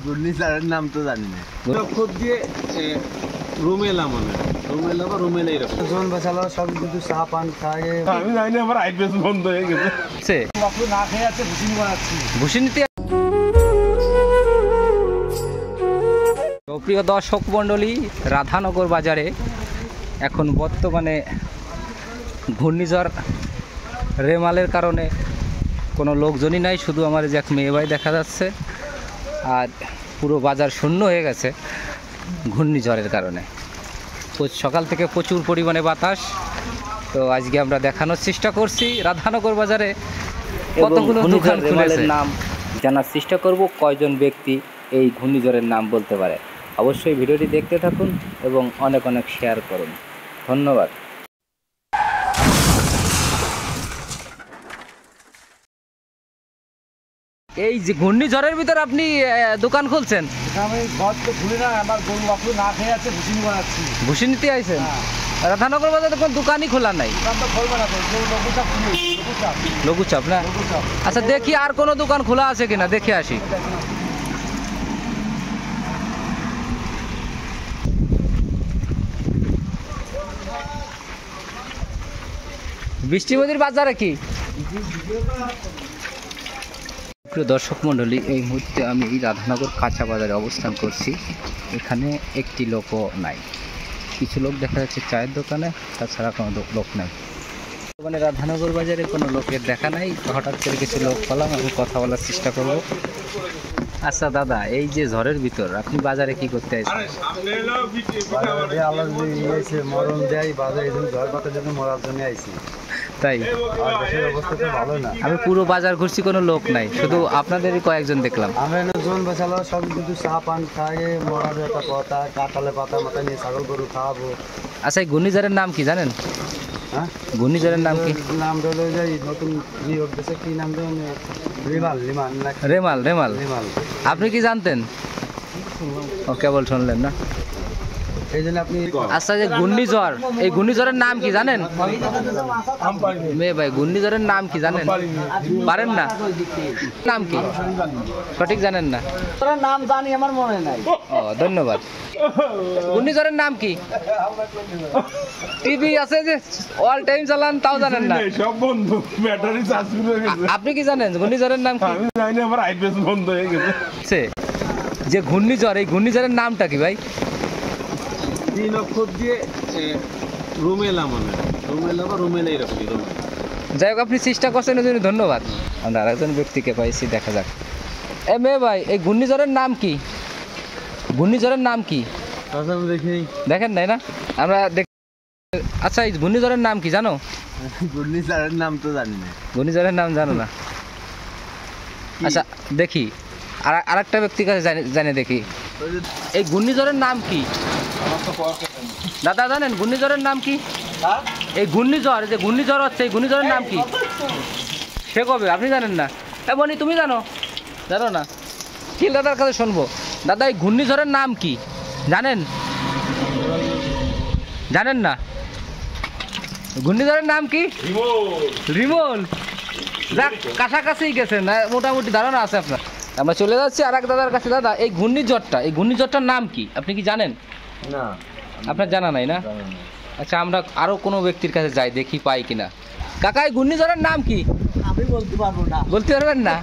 ঘূর্ণিঝড়ের নাম তো জানি না। অক্ষর দিয়ে রুমেলা মনে হয়, রুমেলা বা রুমেলা এরকম। জন বাঁচালো সব কিন্তু চা পান খায়। আমি জানি না, আমার আইপিএস বন্ধ হয়ে গেছে। বাপু না খেয়ে আছে ভুসিনি বানাচ্ছি। ভূষিনীতে প্রিয় দর্শক মণ্ডলী, রাধানগর বাজারে এখন বর্তমানে ঘূর্ণিঝড় রেমালের কারণে কোনো লোকজনই নাই, শুধু আমার যে এক মেয়ে ভাই দেখা যাচ্ছে। আর পুরো বাজার শূন্য হয়ে গেছে ঘূর্ণিঝড়ের কারণে। সকাল থেকে প্রচুর পরিমাণে বাতাস। তো আজকে আমরা দেখানোর চেষ্টা করছি রাধানগর বাজারে কতগুলো দোকান খুলেছে, নাম জানার চেষ্টা করব কয়জন ব্যক্তি এই ঘূর্ণিঝড়ের নাম বলতে পারে। অবশ্যই ভিডিওটি দেখতে থাকুন এবং অনেক অনেক শেয়ার করুন। ধন্যবাদ। এই যে ঘূর্ণিঝড়ের ভিতর আপনি দোকান খুলছেন? আমি ঘর তো খুলি না, আমার গরু বাপু না খেয়ে আছে ভুসিনি বানাচ্ছি। ভূষিনীতে আইছেন? রাধানগর বাজারে কোনো দোকানই খোলা নাই। লঘুচাপ না? আচ্ছা দেখি আর কোনো দোকান খোলা আছে কিনা, দেখে আসি। বৃষ্টিপতির বাজারে কি প্রিয় দর্শক মণ্ডলী, এই মুহূর্তে আমি রাধানগর কাঁচা বাজারে অবস্থান করছি। এখানে একটি লোকও নাই, কিছু লোক দেখা যাচ্ছে চায়ের দোকানে, তাছাড়া কোনো লোক নাই। মানে রাধানগর বাজারে কোনো লোকের দেখা নাই। হঠাৎ করে কিছু লোক পেলাম, আমি কথা বলার চেষ্টা করব। আচ্ছা দাদা, এই যে ঝড়ের ভিতর আপনি বাজারে কি করতে আসছেন? মরণ দেয় বাজারে, ঝড় পাতা জন্য মরার জন্য আইছি। তাই? দেশের অবস্থা তো ভালো না। আমি পুরো বাজার ঘুরছি, কোনো লোক নাই, শুধু আপনাদেরই কয়েকজন দেখলাম। আমরা জন বাঁচালো সব কিন্তু চা পান খায়, মরার একটা কথা, কাঁঠালে পাতা মাথা নিয়ে ছাগল গরু খাওয়াবো। আচ্ছা এই ঘূর্ণিঝড়ের নাম কি জানেন? হ্যাঁ, ঘূর্ণিঝড়ের নাম কি? নাম হলো যে নতুন নিয়োগ দেশে কি নাম দেন, রিমাল রিমান না রেমাল। রেমাল রিমাল। আপনি কি জানতেন? ও কেবল শুনলেন না, এই জন্য আপনি। আচ্ছা যে ঘূর্ণিঝড়, এই ঘূর্ণিঝড়ের নাম কি জানেন? মেয়ে ভাই, ঘূর্ণিঝড়ের নাম কি জানেন? পারেন না? নাম কি সঠিক জানেন না? নাম জানি, আমার মনে নাই। ও ধন্যবাদ। ঘূর্ণিঝড়ের নাম কি? টিভি আছে যে অল টাইম চালান, তাও জানেন না? সব বন্ধ, ব্যাটারি চার্জ হয়ে গেছে। আপনি কি জানেন ঘূর্ণিঝড়ের নাম কি? আমি জানি না, আমার আইপিএস বন্ধ হয়ে গেছে। যে ঘূর্ণিঝড়, এই ঘূর্ণিঝড়ের নামটা কি ভাই? 3 অক্ষর দিয়ে রুমেলা মনে হয়, রুমেলা বা রুমেলা এরকম। যাই হোক, আপনি চেষ্টা করছেন, ওই জন্য ধন্যবাদ। আমরা আরেকজন ব্যক্তিকে পাইছি, দেখা যাক। এ মেয়ে ভাই, এই ঘূর্ণিঝড়ের নাম কি? ঘূর্ণিঝড়ের নাম কি দেখিনি, দেখেন নাই না? আমরা আচ্ছা এই ঘূর্ণিঝড়ের নাম কি জানো? ঘূর্ণিঝড়ের নাম তো জানি না। ঘূর্ণিঝড়ের নাম জানো না? আচ্ছা দেখি আরেকটা ব্যক্তির কাছে জানে দেখি, এই ঘূর্ণিঝড়ের নাম কি? দাদা জানেন ঘূর্ণিঝড়ের নাম কি? এই ঘূর্ণিঝড়, যে ঘূর্ণিঝড় হচ্ছে, এই ঘূর্ণিঝড়ের নাম কি? সে কবে? আপনি জানেন না? এ বনি, তুমি জানো? জানো না? কি দাদার কাছে শুনবো। দাদা এই ঘূর্ণিঝড়ের নাম কি জানেন? জানেন না? ঘূর্ণিঝড়ের নাম কি? রিমল। যাক, কাছাকাছি গেছেন, মোটামুটি ধারণা আছে আপনার। আমরা চলে যাচ্ছি আর এক দাদার কাছে। দাদা এই ঘূর্ণিঝড়টা, এই ঘূর্ণিঝড়টার নাম কি আপনি কি জানেন? না, আপনার জানা নাই না? আচ্ছা আমরা আরো কোনো ব্যক্তির কাছে যাই, দেখি পাই কিনা। কাকা এই ঘূর্ণিঝড়ের নাম কি? আমি বলতে পারবো না। বলতে পারবেন না?